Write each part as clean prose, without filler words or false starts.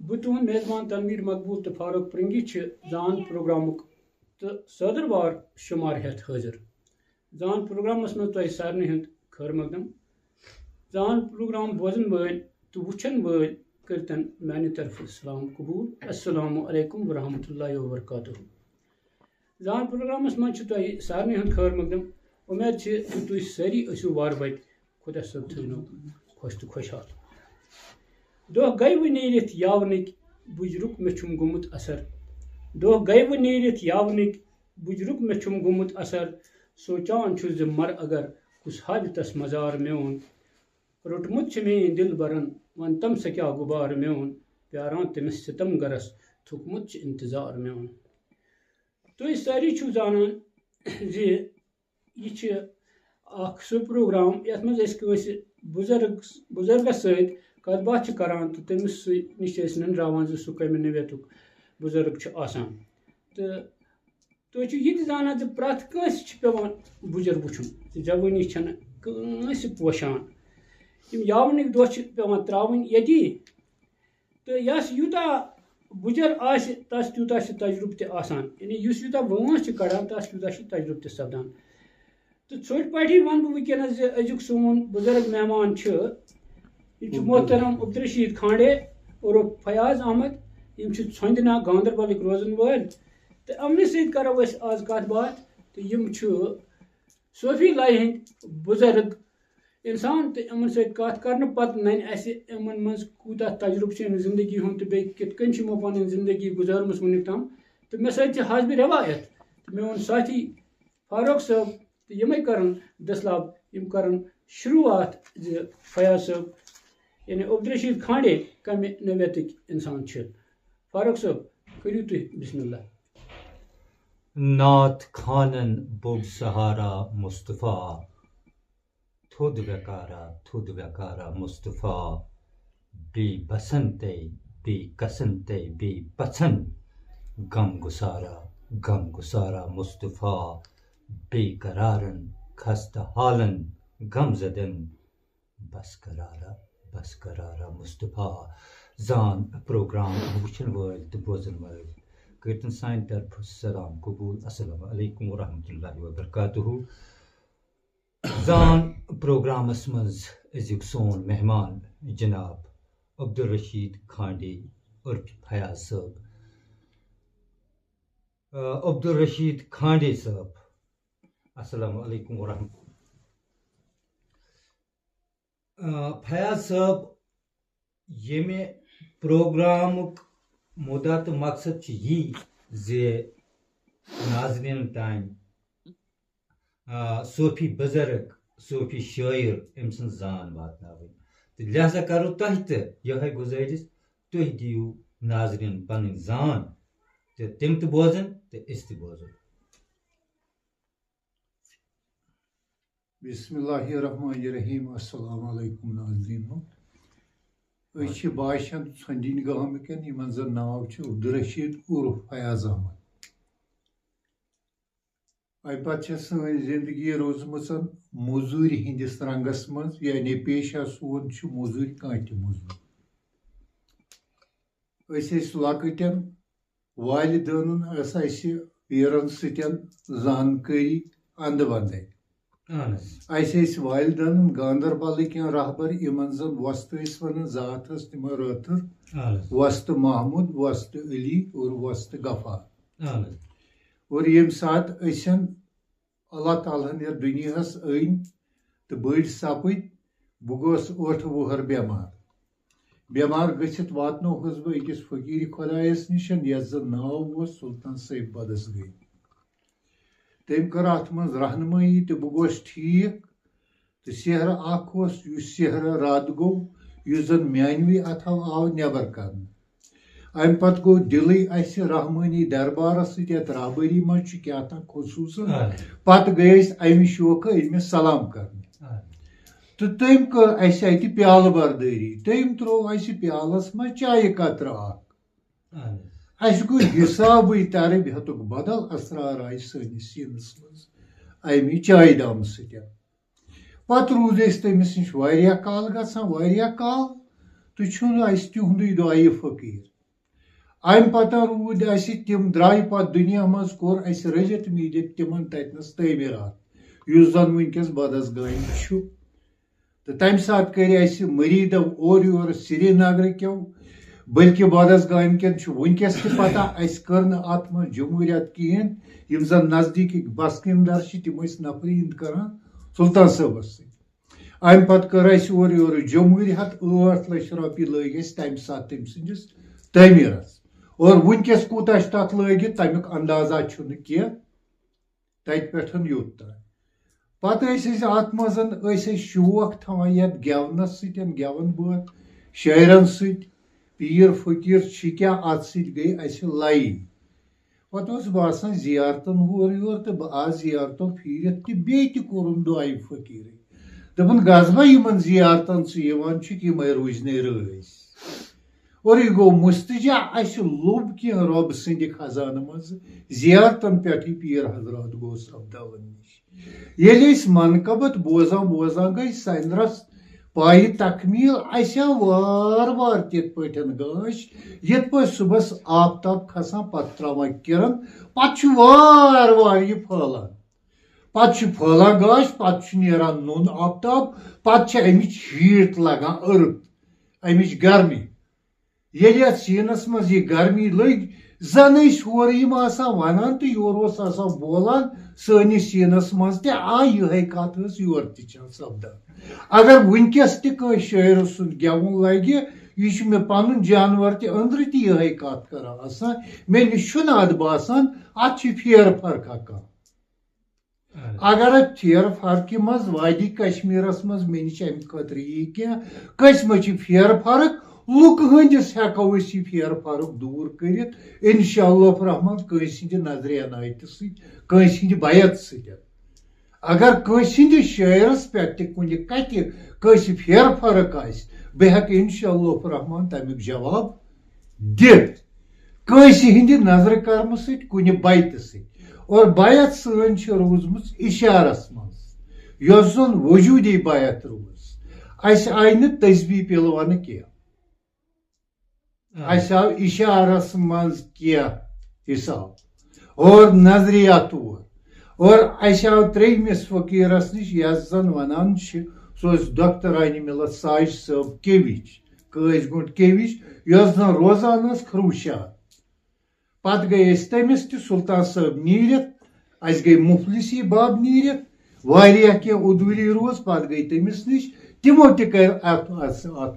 بہٕ تُہُنٛد میزبان تنویر مقبول تہٕ فاروق پرنگی چھِ زان پروگرامُک تہٕ صدٕروار شُمار ہٮ۪تھ حٲضِر زان پروگرامس منٛز تۄہہِ سارنٕے ہُنٛد خٲر مقدم زان پروگرام بوزن وٲلۍ تہٕ وٕچھن وٲلۍ کٔرتن میانہِ طرفہٕ سلام قبوٗل السلام علیکم ورحمۃ اللہ وبرکاتہ زان پروگرامس منٛز چھُ تۄہہِ سارنٕے ہُنٛد خٲر مقدم اُمید چھِ تُہۍ سٲری ٲسِو وارٕ وتہِ خۄدا صٲب تھٲینو خۄش تہٕ خۄشحال دۄہ گٔے وۄنۍ نیٖرِتھ یاونٕکۍ بُجرُک مےٚ چھُم گوٚمُت اثر دۄہ گٔے وۄنۍ نیٖرِتھ یاونٕکۍ بُجرُک مےٚ چھُم گوٚمُت اثر سونٛچان چھُس زِ مر اگر کُس حاجتس مزار میون روٚٹمُت چھُ میٛٲنۍ دِل برن وۄنۍ تم سا کیٛاہ غُبار میون پیاران تٔمِس ستم گرس تھوٚکمُت چھُ انتظار میون تُہۍ سٲری چھِو زانان زِ یہِ چھِ اکھ سُہ پروگرام یتھ منٛز أسۍ کٲنٛسہِ بُزرگس سۭتۍ کتھ باتھ چھِ کران تہٕ تٔمِس نِش چھِ أسۍ نٔنٛدراوان زِ سُہ کمہِ نوعیتُک بُزرگ چھُ آسان تہٕ تُہۍ چھِو یہِ تہِ زانان زِ پرٛٮ۪تھ کٲنٛسہِ چھِ پیٚوان بُجر وٕچھُن جوٲنی چھنہٕ کٲنٛسہِ پوشان یِم یاونٕکۍ دۄہ چھِ پیٚوان ترٛاوٕنۍ ییٚتی تہٕ یس یوٗتاہ بُجر آسہِ تس تیوٗتاہ چھُ تجرُبہٕ تہِ آسان یعنی یُس یوٗتاہ وٲنٛس چھُ کڑان تس تیوٗتاہ چھُ تجرُبہٕ تہِ سپدان تہٕ ژھوٚٹۍ پٲٹھی ونہٕ بہٕ وٕنکیٚنس زِ أزیُک سون بُزرگ مہمان چھُ یہِ چھُ محترم عبدالرشیٖد کھانڈے عرف فیاض احمد یِم چھِ ژھۄندِ ناگ گاندربلٕکۍ روزن وٲلۍ تہٕ یِمنٕے سۭتۍ کرو أسۍ آز کتھ باتھ تہٕ یِم چھِ صوفی لایہِ ہٕنٛدۍ بُزرگ انسان تہٕ یِمن سۭتۍ کتھ کرنہٕ پتہٕ ننہِ اسہِ یِمن منٛز کوٗتاہ تجرُبہٕ چھُ أمِس زندگی ہُنٛد تہٕ بیٚیہِ کِتھ کٔنۍ چھِ یِمو پنٕنۍ زندگی گُزٲرمٕژ وُنیُک تام تہٕ مےٚ سۭتۍ چھِ حاضبِ رٮ۪وایت تہٕ میون ساتھی فاروق صٲب تہٕ یِمے کرن دٔسلاب یِم کرن شروعات زِ فیاض صٲب یعنی عبدالرشیٖد کھانڈے کمہِ نوعیتٕکۍ انسان چھِ فاروق صٲب کٔرِو تُہۍ بسم اللہ نعت خانن بوٚڑ سہارا مصطفیٰ تھوٚد ویکارا مصطفیٰ بیٚیہِ بسنتے بیٚیہِ کسنتے بیٚیہِ پژھن غم گُسارا مصطفیٰ بیٚیہِ قرارن خستہٕ حالن غم زدن بس قرارا مصطفیٰ زان پروگرام وٕچھن وٲلۍ تہٕ بوزن وٲلۍ کٔرتن سانہِ طرفہٕ سلام قبوٗل السلام علیکم ورحمۃ اللہ وبرکاتہ زان پروگرامس منٛز أزیُک سون مہمان جناب عبدالرشیٖد کھانڈے عرف فیاض صٲب عبدالرشیٖد کھانڈے صٲب السلام علیکم ورحمۃ فیاض صٲب ییٚمہِ پروگرامُک مُدعا تہٕ مقصد چھُ یی زِ ناظریٖنن تام صوفی بُزرگ صوفی شٲعر أمۍ سٕنٛز زان واتناوٕنۍ تہٕ لہذا کرو تۄہہِ تہِ یِہے گُزٲرِش تُہۍ دِیِو ناظریٖن پنٕنۍ زان تہٕ تِم تہِ بوزن تہٕ أسۍ تہِ بوزو بسم اللہ الرحمن الرحیم السلام علیکم ناظریٖنو أسۍ چھِ باشند ژھۄندِنۍ گامٕکٮ۪ن یِمن زن ناو چھُ عبدالرشیٖد عرف فیاض احمد اَمہِ پتہٕ چھےٚ سٲنۍ زندگی روٗزمٕژ موٚزوٗرِ ہِنٛدِس رنٛگس منٛز یعنی پیشہ سون چھُ موٚزوٗرۍ کانٛہہ تہِ موٚزوٗر أسۍ ٲسۍ لۄکٕٹٮ۪ن والِدٲنن ٲس اَسہِ پیرن سۭتۍ زانکٲری انٛدٕ ونٛدے اَسہِ ٲسۍ والِدٲنن گاندربلٕکۍ رہبر یِمن زن وۄستہٕ ٲسۍ ونان ذات ٲس تِمن رٲتھٕر وۄستہٕ محموٗد وۄستہٕ علی اور وۄستہٕ غفار اور ییٚمہِ ساتہٕ أسٮ۪ن اللہ تعالیٰ ہن یتھ دُنیاہس أنۍ تہٕ بٔڑۍ سپٕدۍ بہٕ گوس 8 وُہر بٮ۪مار گٔژھِتھ واتنووُس بہٕ أکِس فقیٖرِ خۄدایس نِش یتھ زن ناو اوس سلطان سیف بدسگٲنۍ تٔمۍ کٔر اتھ منٛز رہنمٲیی تہٕ بہٕ گوس ٹھیٖک تہٕ سیہرٕ اکھ اوس یُس سیہرٕ رد گوٚو یُس زن میانوٕے اتھو آو نٮ۪بر کرنہٕ امہِ پتہٕ گوٚو دِلٕے اسہِ رحمٲنی دربارس سۭتۍ یتھ رہبری منٛز چھُ کیٛاہتام خصوٗصن پتہٕ گٔے أسۍ امہِ شوقہٕ أمِس سلام کرنہِ تہٕ تٔمۍ کٔر اسہِ اتہِ پیالہٕ بردٲری تٔمۍ تروو اسہِ پیالس منٛز چایہِ قطرٕ اکھ اسہِ گوٚو حسابٕے تربیتُک بدل اسرار آیہِ سٲنِس سیٖنس منٛز امہِ چایہِ دامہٕ سۭتۍ پتہٕ روٗد أسۍ تٔمِس نِش واریاہ کال گژھان تُہۍ چھِو نہٕ اَسہِ تِہُنٛدُے دۄیہِ فقیٖر اَمہِ پتہٕ روٗدۍ اَسہِ تِم درٛایہِ پتہٕ دُنیا منٛز کوٚر اَسہِ رٔلِتھ میٖلِتھ تِمن تَتنَس تعمیٖرات یُس زن وٕنکٮ۪س بدسگامہِ چھُ تہٕ تَمہِ ساتہٕ کٔرۍ اَسہِ مٔریٖدو اورٕ یورٕ سرینگرٕ کٮ۪و بٔلکہِ بدسگامہِ کٮ۪ن چھُ وٕنکٮ۪س تہِ پتہ اَسہِ کٔر نہٕ اَتھ منٛز جمہوٗرِیت کِہیٖنۍ یِم زن نزدیٖکٕکۍ بسکیٖمدار چھِ تِم ٲسۍ نفرِیٖن کران سُلطان صٲبس سۭتۍ اَمہِ پتہٕ کٔر اَسہِ اورٕ یورٕ جمہوٗرِیت 8 لچھ رۄپیہِ لٲگۍ اَسہِ تَمہِ ساتہٕ تٔمۍ سٕنٛدِس تعمیٖرس اور وٕنکٮ۪س کوٗتاہ چھُ تتھ لٲگِتھ تمیُک اندازا چھُنہٕ کینٛہہ تتہِ پٮ۪ٹھ یوٚت تام پتہٕ ٲسۍ أسۍ اتھ منٛز ٲسۍ أسۍ شوق تھاوان یتھ گٮ۪ونس سۭتۍ گٮ۪ون بٲتھ شٲعرن سۭتۍ پیٖر فقیٖر چھِ کیٛاہ اتھ سۭتۍ گٔے اَسہِ لایِن پتہٕ اوس باسان زیارتن ہورٕ یورٕ تہٕ بہٕ آس زیارتو پھیٖرِتھ تہِ بیٚیہِ تہِ کوٚرُم دۄیہِ فقیٖرٕے دوٚپُن گژھ یِمن زیارتن ژٕ یِوان چھُکھ یِمے روٗزنَے رٲزۍ اور یہِ گوٚو مُستجا اَسہِ لوٚب کینٛہہ رۄبہٕ سٕنٛدِ خزانہٕ منٛز زیارتن پٮ۪ٹھٕے پیٖر حضرات گوٚو سپداوان نِش ییٚلہِ أسۍ منقبت بوزان بوزان گٔے سانہِ رس پایہِ تکمیٖل اَسہِ آو وار وار تِتھ پٲٹھۍ گاش یِتھ پٲٹھۍ صُبحس آفتاب کھسان پتہٕ تراوان کِرن پتہٕ چھُ وار وار یہِ پھٔہلان پتہٕ چھُ پھٔہلان گاش پتہٕ چھُ نیران نوٚن آفتاب پتہٕ چھِ امِچ ہیٖٹ لگان أرٕتھ امِچ گرمی ییٚلہِ یتھ سیٖنس منٛز یہِ گرمی لٔگۍ زن ٲسۍ ہورٕ یِم آسان ونان تہٕ یورٕ اوس آسان بولان سٲنِس سیٖنس منٛز تہِ آے یِہے کتھ ٲس یورٕ تہِ چھےٚ سپدان اگر وٕنکٮ۪س تہِ کٲنٛسہِ شٲعرٕ سُنٛد گٮ۪وُن لگہِ یہِ چھُ مےٚ پنُن جانور تہِ أنٛدرٕ تہِ یِہے کتھ کران آسان مےٚ نِش چھُنہٕ اتھ باسان اتھ چھِ پھیرٕ فرقا کانٛہہ اگر اتھ پھیرٕ فرقہِ منٛز وادی کشمیٖرس منٛز مےٚ نِش امہِ خٲطرٕ یی کینٛہہ کٲنٛسہِ منٛز چھِ پھیرٕ فرق لُکہٕ ہٕنٛدِس ہٮ۪کو أسۍ یہِ پھیرٕ فرق دوٗر کٔرِتھ انشاء اللہ رحمان کٲنٛسہِ ہٕنٛدِ نظرِ عنایتہِ سۭتۍ کٲنٛسہِ ہٕنٛدِ بیعت سۭتۍ اگر کٲنٛسہِ ہٕنٛدِس شٲعرس پٮ۪ٹھ تہِ کُنہِ کتھِ کٲنٛسہِ پھیرٕ فرق آسہِ بہٕ ہٮ۪کہٕ انشاء اللہ رحمان تمیُک جواب دِتھ کٲنٛسہِ ہٕنٛدِ نظرِ کرمہٕ سۭتۍ کُنہِ بیتہٕ سۭتۍ اور بیعت سٲنۍ چھِ روٗزمٕژ اِشارس منٛز یۄس زن وجوٗدی بیعت روٗز اَسہِ آیہِ نہٕ تسبیح پِلونہٕ کینٛہہ اَسہِ آو اِشارس منٛز کینٛہہ حساب اور نظریا طور اور اَسہِ آو 3مِس فقیٖرس نِش یَس زن ونان چھِ سُہ اوس ڈاکٹرانہِ مِلت ساج صٲب کیوِچ قٲضۍ گُنٛڈ کیوِچ یۄس زن روزان ٲس خروٗشاد پتہٕ گٔے أسۍ تٔمِس تہِ سُلطان صٲب نیٖرِتھ اَسہِ گٔے مُفلِسی بب نیٖرِتھ واریاہ کینٛہہ ادوٗری روز پتہٕ گٔے تٔمِس نِش تِمو تہِ کٔر اتھ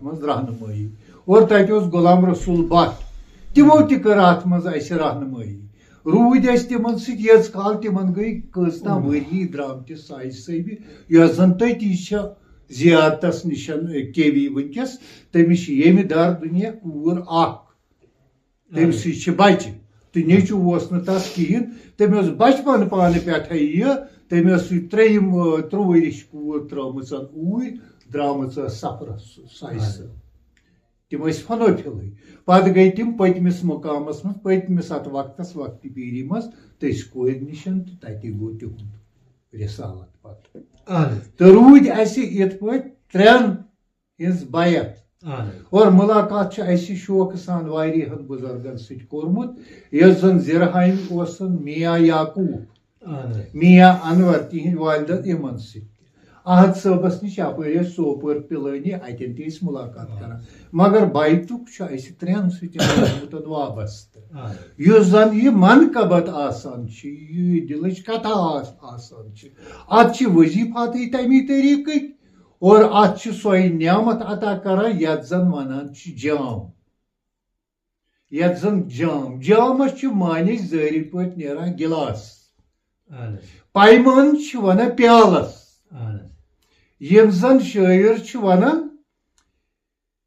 منٛز رہنمٲیی اور تتہِ اوس غلام رسول بٹ تِمو تہِ کٔر اتھ منٛز اَسہِ رہنمٲیی روٗدۍ أسۍ تِمن سۭتۍ یٔژ کال تِمن گٔے کٔژتام ؤری درٛامتہِ ساجہِ صٲبہِ یۄس زن تٔتی چھےٚ زیارتس نِش کے وی وٕنکٮ۪س تٔمِس چھِ ییٚمہِ دار دُنیا کوٗر اکھ تٔمسٕے چھِ بچہِ تہٕ نیٚچوٗ اوس نہٕ تس کِہیٖنۍ تٔمۍ اوس بچپن پانہٕ پٮ۪ٹھے یہِ تٔمۍ ٲس سُہ 3 ؤرِش کوٗر ترٲومٕژ اوٗرۍ درٛامٕژ ٲس سفرس ساجہِ صٲب تِم ٲسۍ فنوفِلٕے پتہٕ گٔے تِم پٔتمِس مُقامس منٛز پٔتمِس اتھ وقتس وقتہِ پیٖری منٛز تٔسۍ کورِ نِش تہٕ تتہِ گوٚو تِہُنٛد رِسالت پتہٕ تہٕ روٗدۍ اَسہِ یِتھ پٲٹھۍ 3 ہِنٛز بیعت اور مُلاقات چھُ اَسہِ شوقہٕ سان واریاہن بُزرگن سۭتۍ کوٚرمُت یۄس زن زِرہامہِ اوسن میا یعقوٗب میا انور تِہنٛدۍ والدن یِمن سۭتۍ احد صٲبس نِش یپٲرۍ ٲسۍ سوپور پِلٲنی اتٮ۪ن تہِ ٲسۍ مُلاقات کران مگر بیتُک چھُ اَسہِ 3 سۭتۍ روٗدمُت وابستہٕ یُس زن یہِ منقبت آسان چھِ یہِ دِلٕچ کتھا آسان چھِ اتھ چھِ وظیٖفاتٕے تمی طریٖقٕکۍ اور اتھ چھِ سۄے نعمت عطا کران یتھ زن ونان چھِ جام جامس چھِ معنی ظٲہری پٲٹھۍ نیران گِلاس پیمان چھِ ونان پیالس یِم زن شٲعر چھِ ونان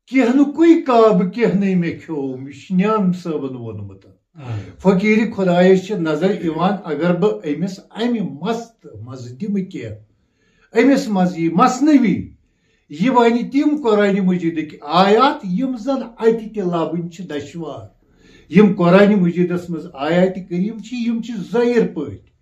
کینٛہہ کُے کابہٕ کینٛہہ مےٚ کھیوٚوُم یہِ چھُ نیام صٲبن ووٚنمُت فقیٖرِ خۄدایس چھِ نظر یِوان اگر بہٕ أمِس امہِ مزٕ دِمہٕ کینٛہہ أمِس منٛز یی مثنوی یہِ ونہِ تِم قرآنِ مجیٖدٕکۍ آیات یِم زن اتہِ تہِ لبٕنۍ چھِ دشوار یِم قرآنِ مجیٖدس منٛز آیاتِ کریٖم چھِ یِم چھِ ظٲہِر پٲٹھۍ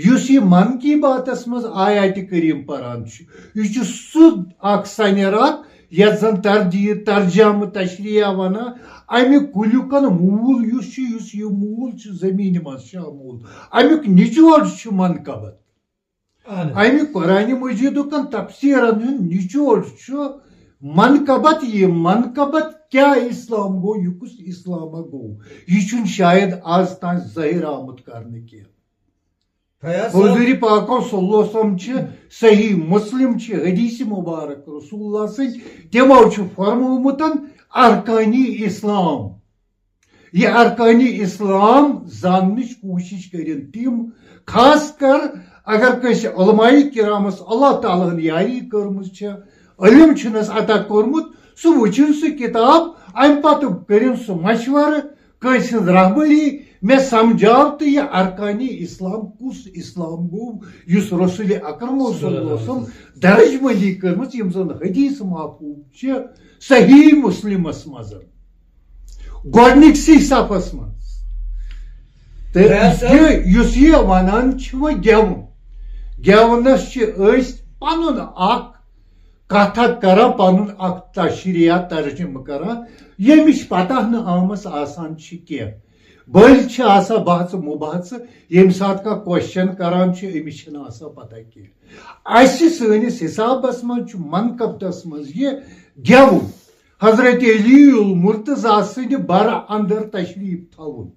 یُس یہِ من کی باتس منٛز آیاتِ کریٖم پران چھُ یہِ چھُ سُہ اکھ سنیر اکھ یتھ زن تردید ترجمہ تشریح ونان امہ کلیکن مول یس یہ مول زمین مز شامول امیک نچوڑ منقبت امہ قرآن مجید تفسیرن ہند نچوڑ منقبت یہ منقبت کیا اسلام گو یہ کس اسلام گو یہ شاید آج تان ظاہر آمت کرنے کی حضور پاک صلی اللہ علیہ وسلم صحیح مسلم حدیث مبارک رسول اللہ سن تمو فرمومت ارکانی اسلام یہ ارکانی اسلام زاننچ کوشش کرن تم خاص کر اگر کس علماء کرامس اللہ تعالیٰ ہن یاری کرمز علم چھنس عطا کورمت سہ وچن سہ کتاب ام پتہ کرن سہ مشورہ کس ہند رہبری میں سمجھاو تو یہ ارکانی اسلام کس اسلام گو یس رسول اکرم صلی اللہ علیہ وسلم درج بندی کرمت یم زن حدیث محفوظ صحیح مسلمس مز گۄڈنِکسٕے صفس مز یس یہ ونان گیون گیونس پنن اخ کتھا کران پنن اخ تشریح ترجمہ کران یمش پتہ نہ آمس آسان کی بل بحث مبحث یم سات کا کوشچن کران امس آسان پتہ کی سنس حسابس مز منقبتس مز یہ گیون حضرت علی المرتضیٰ سند بر اندر تشریف تھون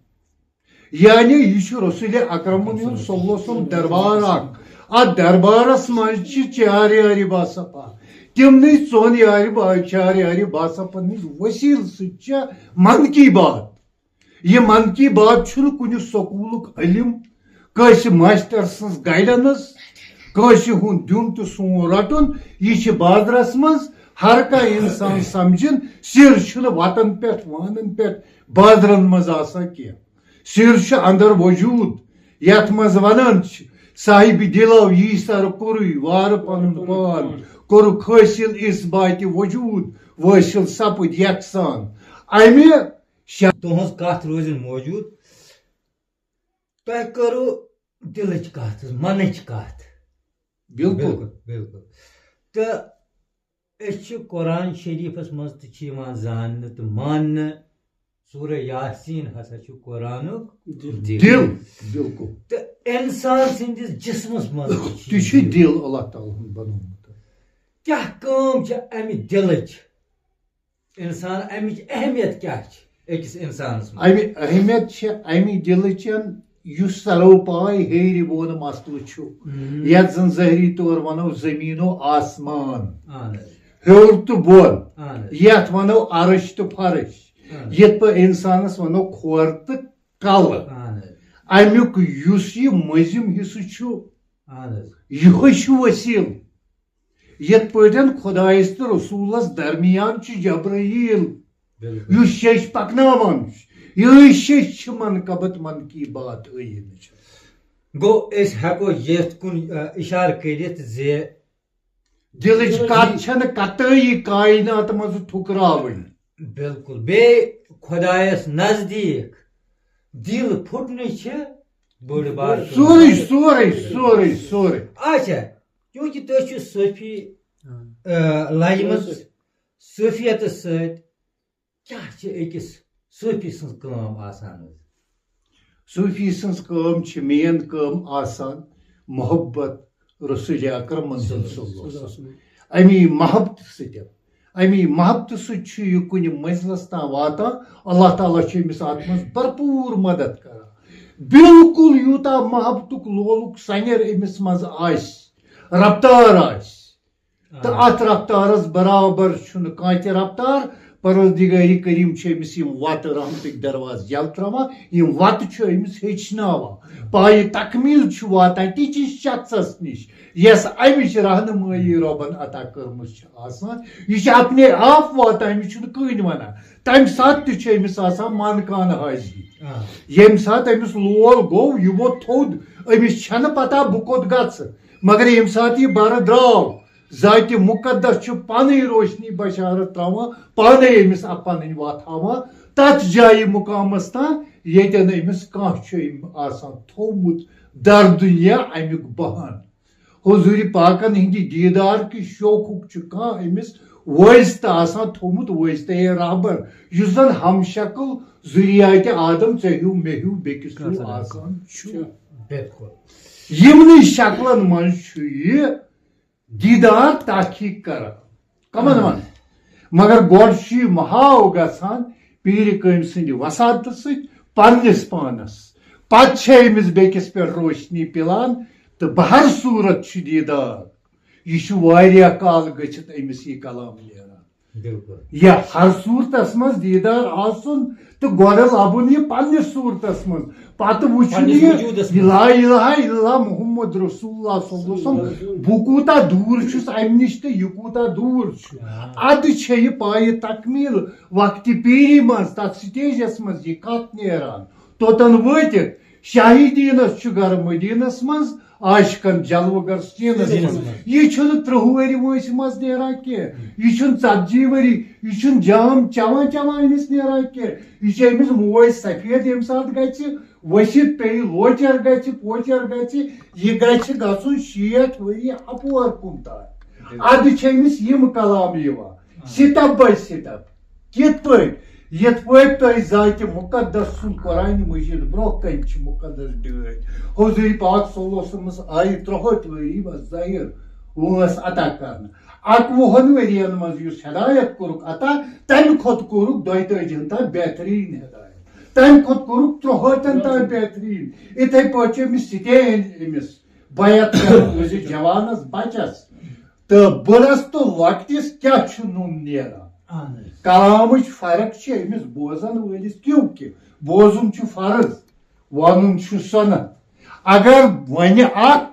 یعنی یہ رسول اکرم صلی اللہ علیہ وسلم دربار ات دربارس مز چار یار باصفا تمن ژون یار چار یار باصفن ہند وسیل ست من کی بات یہ من کی بات چھن کن سکولک علم کس ماسٹر سن گائیڈنس کس ہند دن تو سون رٹن یہ بازرس مز ہر کھانا انسان سمجھن سر چھن وتن پہ وانن پہ بازرن مز آسان کی سر اندر وجود یت مز ونان صاحب دلو یہ سر کوری وار پن پان کور حاصل اس بات وجود واصل سپد یکسان امہ تہذ کت روز موجود تہ کرو دلچ کت منچ کت بالکل بالکل تو قرآن شریفس مز زان تو مان سورہ یاسین ہسا قرآن دل بالکل تو انسان سندس جسمس مز دل اللہ تعالیٰ بنومت کیا امہ دلچ انسان امچ اہمیت کیا اکس انسانس امہ اہمیت امہ دلچن اس سرو پائے ہیر بون مسلہ یت زن ظاہری طور ونو زمین و آسمان ہیور تو بون یت ونو عرش تو فرش یت پہ انسانس ونو کھور تو کل امیک اس یہ مزم حصہ یہ وسیل یت پہ خدائس تو رسولس درمیان جبرائیل یہ شش پکناوان یہ شش منقبت من کی بات گو اس ہیکو یت کن اشارہ کرت زی دلچ کت چھن قطعی کائنات مز ٹھکراون بالکل بے خدایس نزدیک دل پھٹنے بڑ بار سورے سورے سورے سورے اچھا کیونکہ تھی صوفی لائمز صوفیت ست کیا اکس صوفی سن کام آسان صوفی سن کام مین کام آسان محبت رسول اکرم صلی اللہ علیہ وسلم امی محبت ستن امی محبت ست یہ کن منزلس تان واتان اللہ تعالیٰ امس ات من بھرپور مدد کران بالکل یوتا محبتک لولک سنیر امس مز آس رفتار آس تو ات رفتارس برابر کھانا تہ رفتار پروردگاری کریم امس وت رحمتک دروازہ یل تران وت امس ہچناوان پائے تکمیل واتان تیس شخصس نش یس امچ رہنمائی ربن عطا کرم یہ اپنے آپ واتان امس کہین ونان تمہ سات تمس من کان حاضری یم سات امس لول گو یہ ووت تھود امس پتہ بہ کوت گھ مگر یم سات یہ بر درو ذات مقدس پن روشنی بشارت تراوان پانے امس پن وت ہاوان تت جائے مقامس تان یتن امس آسان تھومت در دنیا امیک بہان حضور پاکن ہندی دیدار کی شوقک امس وٲرِث تہٕ آسان تھوٚومُت وٲرِث رہبر یُس زن ہم شکل ذُریاتِ آدم ژےٚ ہیوٗ مےٚ ہیوٗ بیٚکِس ہیوٗ آسان چھُ یِمنٕے شکلن منٛز چھُ یہِ دیٖدار تحقیٖق کران کمن ون مگر گۄڈٕ چھُ یہِ محاو گژھان پیٖرِ کٲمۍ سٕنٛدِ وساتہٕ سۭتۍ پننِس پانس پتہٕ چھِ أمِس بیٚکِس پٮ۪ٹھ روشنی پِلان تہٕ بہر صوٗرت چھُ دیٖدار یہ واریاہ کال گٔژھِتھ أمِس یہِ کلام نیران یا ہر صوٗرتس منٛز دیٖدار آسُن تہٕ گۄڈٕ لبُن یہِ پننِس صوٗرتس منٛز پتہٕ وٕچھُن یہِ لا الہ الا اللہ محمد رسول اللہ صلی اللہ علیہ وسلم بہٕ کوٗتاہ دوٗر چھُس امہِ نِش تہٕ یہِ کوٗتاہ دوٗر چھُ ادٕ چھےٚ یہِ پایہِ تکمیٖل وقتِ پیٖری منٛز تتھ سٹیجس منٛز یہِ کتھ نیران توٚتن وٲتِتھ شاہی دیٖنس چھُ گرٕ مدیٖنس منٛز عاشقن جلوٕ گر سیٖنس منٛز یہِ چھُنہٕ 30 ؤری وٲنٛسہِ منٛز نیران کینٛہہ یہِ چھُنہٕ 40 ؤری یہِ چھُنہٕ جام چٮ۪وان چٮ۪وان أمِس نیران کینٛہہ یہِ چھِ أمِس موج سفید ییٚمہِ ساتہٕ گژھِ ؤسِتھ پیٚیہِ لوچر گژھِ پوچر گژھِ یہِ گژھِ گژھُن 60 ؤری اپور کُن تام ادٕ چھِ أمِس یِم کلام یِوان سِٹپ باے سِٹپ کِتھ پٲٹھۍ یِتھ پٲٹھۍ تۄہہِ ذاتِ مُقدس سُنٛد قرآنِ مجیٖد برٛونٛہہ کَنہِ چھِ مُقدس ڈٲلۍ حضوٗرِ پاک صلی اللہ علیہ وسلمس آیہِ 63 ؤری بظٲہِر وٲنٛس عطا کرنہٕ 51 ؤرین منٛز یُس ہدایت کوٚرُکھ عطا تمہِ کھۄتہٕ کوٚرُکھ 42 تام بہتریٖن ہدایت تمہِ کھۄتہٕ کوٚرُکھ 63 تام بہتریٖن یِتھے پٲٹھۍ چھِ أمِس سِٹے أمِس بیعت کران زِ جوانس بچس تہٕ بٕڑس تہٕ لۄکٹِس کیٛاہ چھُ نوٚن نیران کلامٕچ فرق چھِ أمِس بوزن وٲلِس کیونکہِ بوزُن چھُ فرض ونُن چھُ سنت اگر وَنہِ اکھ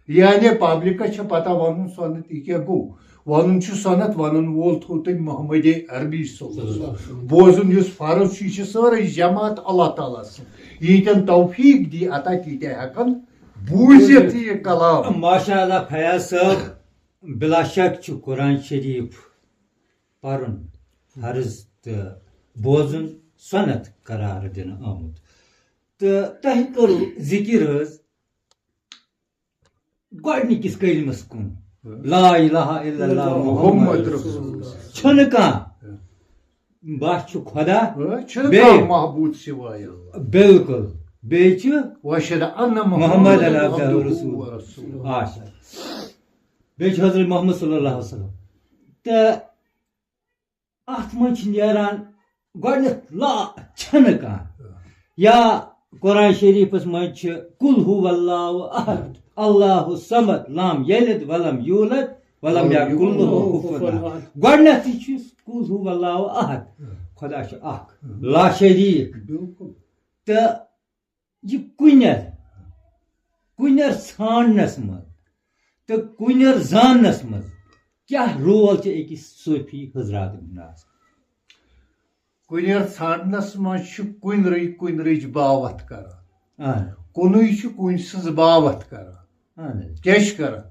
یعنی پبلکس چھےٚ پتہ ونُن سنت یہِ کیٛاہ گوٚو ونُن چھُ سنت ونن وول تھوٚو تٔمۍ محمدِ عربی صلی اللہ علیہ وسلم بوزُن یُس فرض چھُ یہِ چھِ سٲرٕے جماعت اللہ تعالیٰ سٕنٛز ییٖتٮ۪ن توفیٖق دی عطا تیٖتیٛاہ ہٮ۪کن بوٗزِتھ یہِ کلام ماشاء اللہ فیاض صٲب بلا شک چھُ قرآن شریٖف پرُن فرض تہٕ بوزُن سنت قرار دِنہٕ آمُت تہٕ تۄہہِ کوٚروٕ ذِکر حظ گۄڈنِکِس کلمس کُن لا الہ الا اللہ محمد رسول اللہ چھُنہٕ کانٛہہ بس چھُ خۄدا چھُنہٕ محبوٗد سِوایے بالکل بیٚیہِ چھُ واشہد ان محمد عبدہ رسول اچھا بیٚیہِ چھُ حضرت محمد صلی اللہ علیہ وسلم تہٕ اتھ منٛز چھِ نیران گۄڈنیتھ لا چھنہٕ کانٛہہ یا قرآن شریٖفس منٛز چھِ قُل ہوٗ اللہُ احد اللہُ صمد لم یلد ولم یوٗلد ولم یکُن لہُ کُفُوًا احد گۄڈنیتھٕے چھُ قُل ہوٗ اللہُ احد خۄدا چھُ اکھ لا شریٖک تہٕ یہِ کُنٮ۪ر ژھانڈنس منٛز تہٕ کُنٮ۪ر زاننس منٛز کیٛاہ رول چھِ أکِس صوٗفی حضرات ہُنٛد آسان کُنٮ۪ر ژھانڈنس منٛز چھُ کُنرٕچ باوتھ کران کُنُے چھُ کُنہِ سٕنٛز باوتھ کران کیٛاہ چھِ کران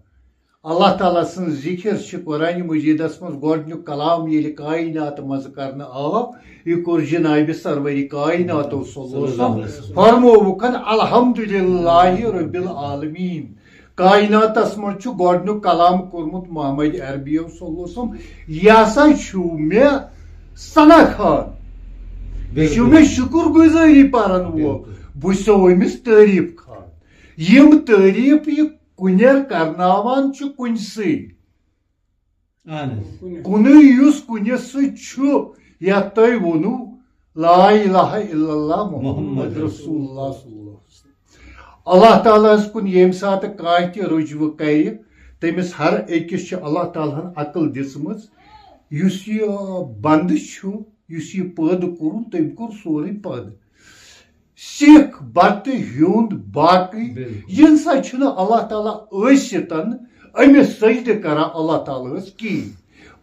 اللہ تعالیٰ سٕنٛز ذِکر چھِ قرآنِ مجیٖدس منٛز گۄڈنیُک کلام ییٚلہِ کاینات منٛز کرنہٕ آو یہِ کوٚر جنابِ سرؤری کایناتو صلی اللہ علیہ وسلم فرمووُکھ الحمدُللہ رب العالمیٖن کایناتس منٛز چھُ گۄڈنیُک کلام کوٚرمُت محمد عربیو صلی اللہ علیہ وسلم یہِ ہسا چھُ مےٚ ثنا خان یہِ چھُ مےٚ شُکر گُزٲری پرن وول بہٕ چھُسو أمِس تعریٖف خان یِم تعریٖف یہِ کُنٮ۪ر کرناوان چھُ کُنہِ سۭتۍ کُنُے یُس کُنہِ سۭتۍ چھُ یتھ تۄہہِ ووٚنوٕ لا الہ الا اللہ محمد رسول اللہ صلی اللہ علیہ وسلم اللہ تعالیٰ ہس کُن ییٚمہِ ساتہٕ کانٛہہ تہِ رُجوٕ کرِ تٔمِس ہر أکِس چھِ اللہ تعالیٰ ہن عقل دِژمٕژ یُس یہِ بنٛدٕ چھُ یُس یہِ پٲدٕ کوٚرُن تٔمۍ کوٚر سورُے پٲدٕ سِکھ بتہٕ ہیوٚنٛد باقٕے یہِ نسا چھُنہٕ اللہ تعالیٰ ٲسِتھ أمِس سجدٕ کران اللہ تعالیٰ ہس کِہیٖنۍ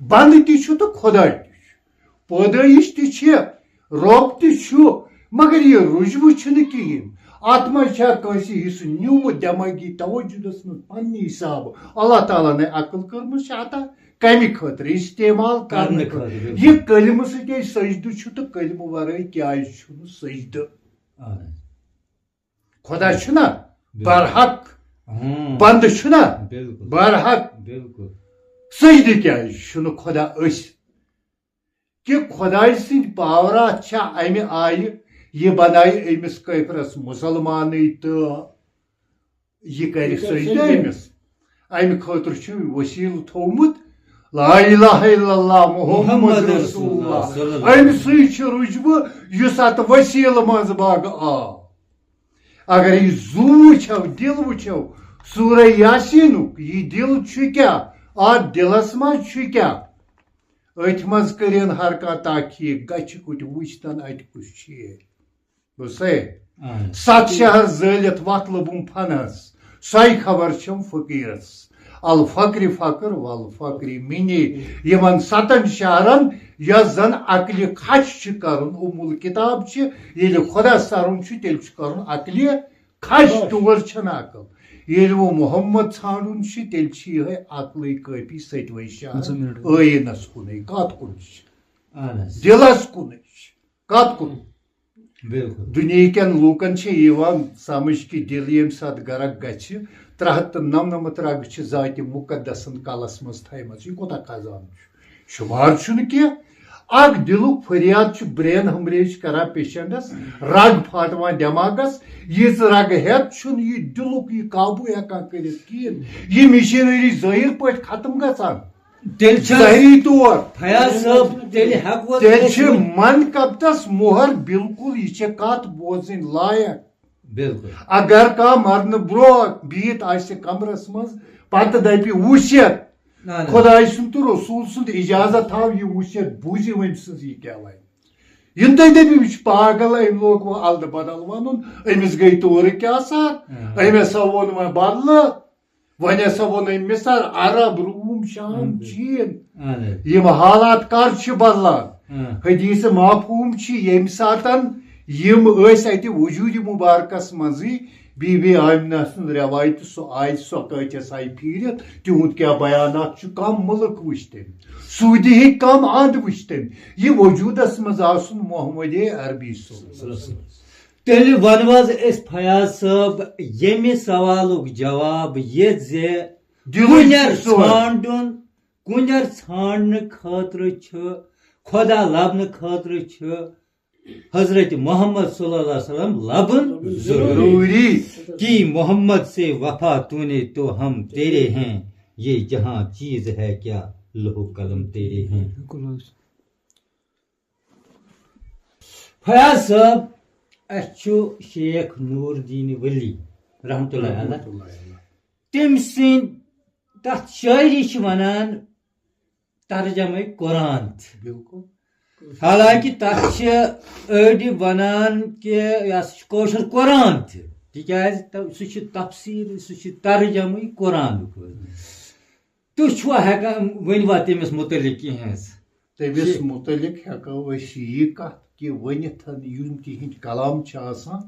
بنٛدٕ تہِ چھُ تہٕ خۄدا تہِ چھُ پٲدٲیِش تہِ چھِ رۄب تہِ چھُ مگر یہِ رُجوٕ چھُنہٕ کِہیٖنۍ اتھ منٛز چھا کٲنٛسہِ حصہٕ نیوٗمُت دٮ۪مٲغی توجُہس منٛز پننہِ حسابہٕ اللہ تعالیٰ ہن عقل کٔرمٕژ چھِ عطا کمہِ خٲطرٕ استعمال کرنہٕ خٲطرٕ یہِ کلمہٕ سۭتۍ سجدٕ چھُ تہٕ کلمہٕ ورٲے کیازِ چھُنہٕ سجدٕ خۄدا چھُنا برحق بنٛدٕ چھُنا برحق سجدٕ کیٛازِ چھُنہٕ خۄدا ٲسِتھ کہِ خۄداے سٕنٛدۍ پاورات چھا اَمہِ آیہِ یہِ بنایہِ أمِس کٲفرس مُسلمانٕے تہٕ یہِ کرِ سجدٕ أمِس اَمہِ خٲطرٕ چھُ ؤسیٖلہٕ تھوٚومُت لا اِلٰہَ اِلَّا اللہِ محمد رسول اللہ اَمہِ سۭتۍ چھُ رُجوٕ یُس اتھ ؤسیٖلہٕ منٛز باغہٕ آو اگر یہِ زوٗ وٕچھو دِل وٕچھو سورہ یاسیٖنُک یہِ دِل چھُ کیٛاہ اتھ دِلس منٛز چھُ کیٛاہ أتھۍ منٛز کٔرِن ہر کانٛہہ تاخیٖق گژھِ کُٹھ وٕچھتن اَتہِ کُس چھُ بوٗزتھے 7 شہر زٲلِتھ وتھ لوٚبُم فنس سۄے خبر چھم فقیٖرس الفقرِ فقر والفقرِ مِنے یِمن 7 شہرن یۄس زن عقلہِ کھش چھِ کرُن اُمُل کِتاب چھِ ییٚلہِ خۄدا سرُن چھُ تیٚلہِ چھُ کرُن عقلہِ کھش تور چھنہٕ عقل ییٚلہِ وۄنۍ محمد ژھانڈُن چھُ تیٚلہِ چھِ یِہے عقلٕے کٲفی 7وے شہر ٲیٖنس کُنٕے کتھ کُن چھِ دِلس کُنٕے چھِ کتھ کُن دُنہیٖکٮ۪ن لوٗکن چھِ یِوان سمجھ کہِ دِل ییٚمہِ ساتہٕ غرق گژھِ 399 رگہٕ چھِ ذاتہِ مُقدسن کلس منٛز تھایمژ یہِ کوٗتاہ خزانہٕ چھُ شُمار چھُنہٕ کینٛہہ اکھ دِلُک فریاد چھُ برین ہمریج کران پیشنٹس رگ پھاٹوان دٮ۪ماغس یِژ رگہٕ ہٮ۪تھ چھُنہٕ یہِ دِلُک یہِ قابوٗ ہٮ۪کان کٔرِتھ کِہیٖنۍ یہِ مِشیٖنٔری ظٲہِر پٲٹھۍ ختم گژھان ظٲہری طور تیٚلہِ چھِ من کبتس مۄہر بالکُل یہِ چھےٚ کتھ بوزٕنۍ لایق اگر کانٛہہ مرنہٕ برونٛہہ بِہِتھ آسہِ کمرس منٛز پتہٕ دپہِ وٕچھِتھ خۄداے سُنٛد تہٕ رسوٗل سُنٛد اِجازت تھاو یہِ وٕچھِتھ بوٗزِو أمۍ سٕنٛز یہِ کیٛاہ وَنہِ یِنہٕ تُہۍ دٔپِو یہِ چھُ پاگل أمۍ لوگ وۄنۍ الدٕ بدل ونُن أمِس گٔے تورٕ کیٛاہ سر أمۍ ہسا ووٚن وۄنۍ بدلہٕ وۄنۍ ہسا ووٚن أمِس سر عرب روٗم شام چیٖن یِم حالات کر چھِ بدلان حدیٖث مفہوٗم چھِ ییٚمہِ ساتن یِم ٲسۍ اَتہِ وجوٗدِ مُبارکس منٛزٕے بی بی آمنہ سُنٛد رٮ۪وایتہِ سۄ آیہِ سۄ کۭتِس آیہِ پھیٖرِتھ تِہُنٛد کیٛاہ بیانات چھُ کم مُلک وٕچھ تٔمۍ سعوٗدی ہٕکۍ کم اند وٕچھ تٔمۍ یہِ وجوٗدس منٛز آسُن محمدِ عربی تیٚلہِ ونو حظ أسۍ فیاض صٲب ییٚمہِ سوالُک جواب یہِ زِ کُنٮ۪ر ژھانڈنہٕ خٲطرٕ چھُ خۄدا لبنہٕ خٲطرٕ چھُ حضرت محمد صلی اللہ علیہ وسلم لبن ضروری کہ محمد سے وفا تو نے تو ہم تیرے ہیں یہ جہاں چیز ہے کیا لوح قلم تیرے ہیں فیاض صاحب اچھو شیخ نور الدین ولی رحمۃ اللہ علیہ تم سن تتھ شاعری چھ ونان ترجمہ قرآن بالکل حالانکہ تتھ چھ أڑۍ ونان کہ یہ کٲشُر قرآن تِکیازِ سُہ چھُ تفسیٖر سُہ چھُ ترجمے قرآنُک تُہۍ چھُوا ہٮ۪کان ؤنۍوا تٔمِس مُتعلق کینٛہہ حظ تٔمِس مُتعلق ہٮ۪کو أسۍ یہِ کتھ کہِ ؤنِتھ یِم تِہِنٛدۍ کلام چھِ آسان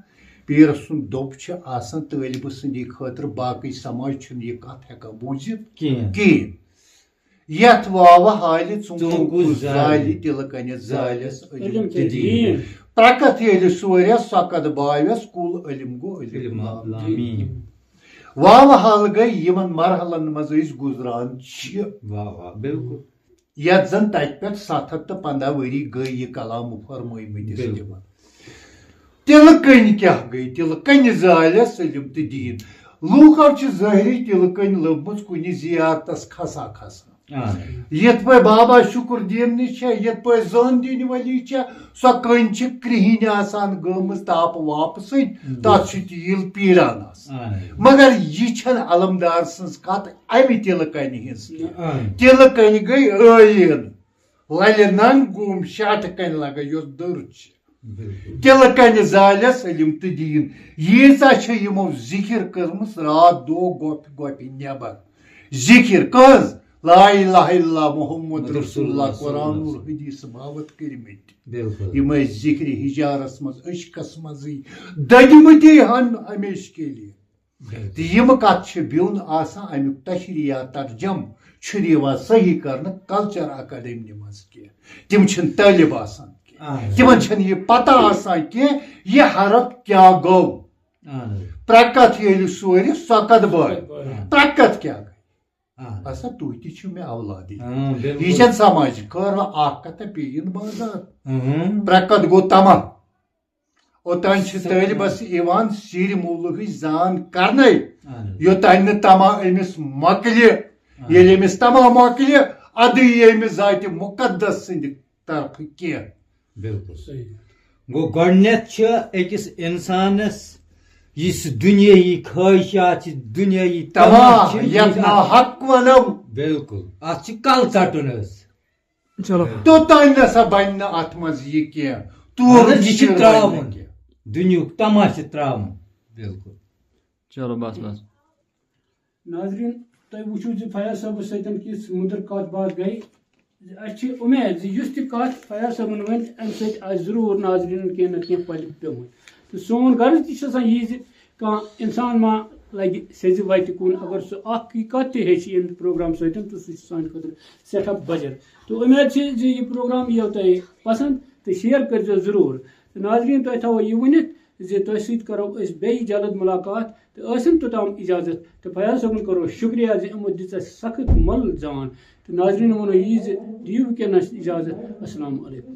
پیٖر سُنٛد دوٚپ چھُ آسان طٲلبہٕ سٕنٛدِ خٲطرٕ باقٕے سماج چھُنہٕ یہِ کتھ ہٮ۪کان بوٗزِتھ کِہیٖنۍ یتھ واوٕ حالہِ ژوٚنٛگُو زالہِ تِلہٕ کَنہِ زالٮ۪س علم تہِ دیٖن ترکت ییٚلہِ سورٮ۪س سۄکت باوٮ۪س کُل علم گوٚو علم واوٕ حال گٔے یِمن مرحلن منٛز أسۍ گُزران چھِ بالکل یتھ زن تتہِ پٮ۪ٹھ 715 ؤری گٔے یہِ کلام فرمٲومٕتِس یِوان تِلہٕ کٔنۍ کیٛاہ گٔے تِلہٕ کَنہِ زالٮ۪س علم تہٕ دیٖن لوٗکو چھِ ظٲہری تِلہٕ کٔنۍ لٔبمٕژ کُنہِ زیارتس کھسان کھسان یِتھ پٲٹھۍ بابا شُکُر دیٖنہِ چھےٚ یِتھ پٲٹھۍ زٲن دیٖن ولی چھےٚ سۄ کٔنۍ چھِ کرٛہِنۍ آسان گٔمٕژ تاپہٕ واپہٕ سۭتۍ تتھ چھُ تیٖل پیٖران آسان مگر یہِ چھنہٕ علمدار سٕنٛز کتھ امہِ تِلہٕ کَنہِ ہٕنٛز تِلہٕ کَنہِ گٔے ٲیٖن للہِ ننٛگ گوم شاٹہٕ کَنہِ لگان یۄس دٔر چھِ تِلہٕ کَنہِ زالٮ۪س علم تہٕ دیٖن ییٖژاہ چھےٚ یِمو ذِکِر کٔرمٕژ رات دۄہ گۄپہِ گۄپہِ نٮ۪بر ذِکِر کٔژ لا اِلٰہَ اِلَّا محمد رسول اللہ قرآن اور حدیث باوت کٔرمٕتۍ یِم ٲسۍ ذِکرِ ہِجارس منٛز عشقس منٛزٕے دٔدمٕتی ہن ہمیشہٕ کے لیے تہٕ یِم کتھ چھِ بیوٚن آسان امیُک تشریح ترجم چھُنہٕ یِوان صحیح کرنہٕ کلچر اکیڈمی منٛز کینٛہہ تِم چھِنہٕ طٲلب آسان کینٛہہ تِمن چھنہٕ یہِ پتہ آسان کینٛہہ یہِ حرف کیٛاہ گوٚو ترکت ییٚلہِ سورِ سۄکت بٲے ترکت کیٛاہ گٔے ہسا تُہۍ تہِ چھِو مےٚ اولادی بالکل یہ چھن سماج کر اکھ کتھ پیین بازار پرکت گو تمام اوتان چھ طالبس ایوان سیر مولہٕچ زان کرنے یوتان نہٕ تمام أمِس مۄکلہِ ییٚلہِ أمِس تمام مۄکلہِ ادٕ یی أمِس ذاتِ مقدس سٕنٛدِ طرفہٕ کینٛہہ بالکل صحیح گو گۄڈنیٚتھ چھِ أکِس اِنسانس یُس دُنیٲیی خٲہِشات چھِ دُنیٲیی تمام یتھ نا حق ونو بالکل اتھ چھِ کل ژٹُن حظ چلو توٚتانۍ نسا بنہِ نہٕ اتھ منٛز یہِ کینٛہہ یہِ چھِ تراوُن دُنیُک تماشہٕ چھِ تراوُن بالکل چلو بس بس ناظرین تُہۍ وٕچھِو زِ فیاض صٲبس سۭتۍ کِژھ مٔدٕر کتھ باتھ گٔے اَسہِ چھِ اُمید زِ یُس تہِ کتھ فیاض صٲبن ؤنۍ اَمہِ سۭتۍ آسہِ ضروٗر ناظریٖنن کینٛہہ نتہٕ کینٛہہ پلہِ پیوٚمُت تہٕ سون غرض تہِ چھُ آسان یی زِ کانٛہہ اِنسان ما لگہِ سیٚزِ وتہِ کُن اگر سُہ اکھ یہِ کتھ تہِ ہیٚچھِ ییٚمہِ پروگرام سۭتۍ تہٕ سُہ چھُ سانہِ خٲطرٕ سٮ۪ٹھاہ بجر تہٕ اُمید چھِ زِ یہِ پروگرام ییٖیو تۄہہِ پسنٛد تہٕ شیر کٔرۍزیو ضروٗر تہٕ ناظریٖن تۄہہِ تھاوو یہِ ؤنِتھ زِ تۄہہِ سۭتۍ کرو أسۍ بیٚیہِ جلد مُلاقات تہٕ ٲسِن توٚتام اِجازت تہٕ فیاض صٲبن کرو شُکریہ زِ یِمو دِژ اَسہِ سخت مۄل زان تہٕ ناظریٖن ووٚنو یی زِ دِیِو وٕنکٮ۪نس اِجازت السلام علیکُم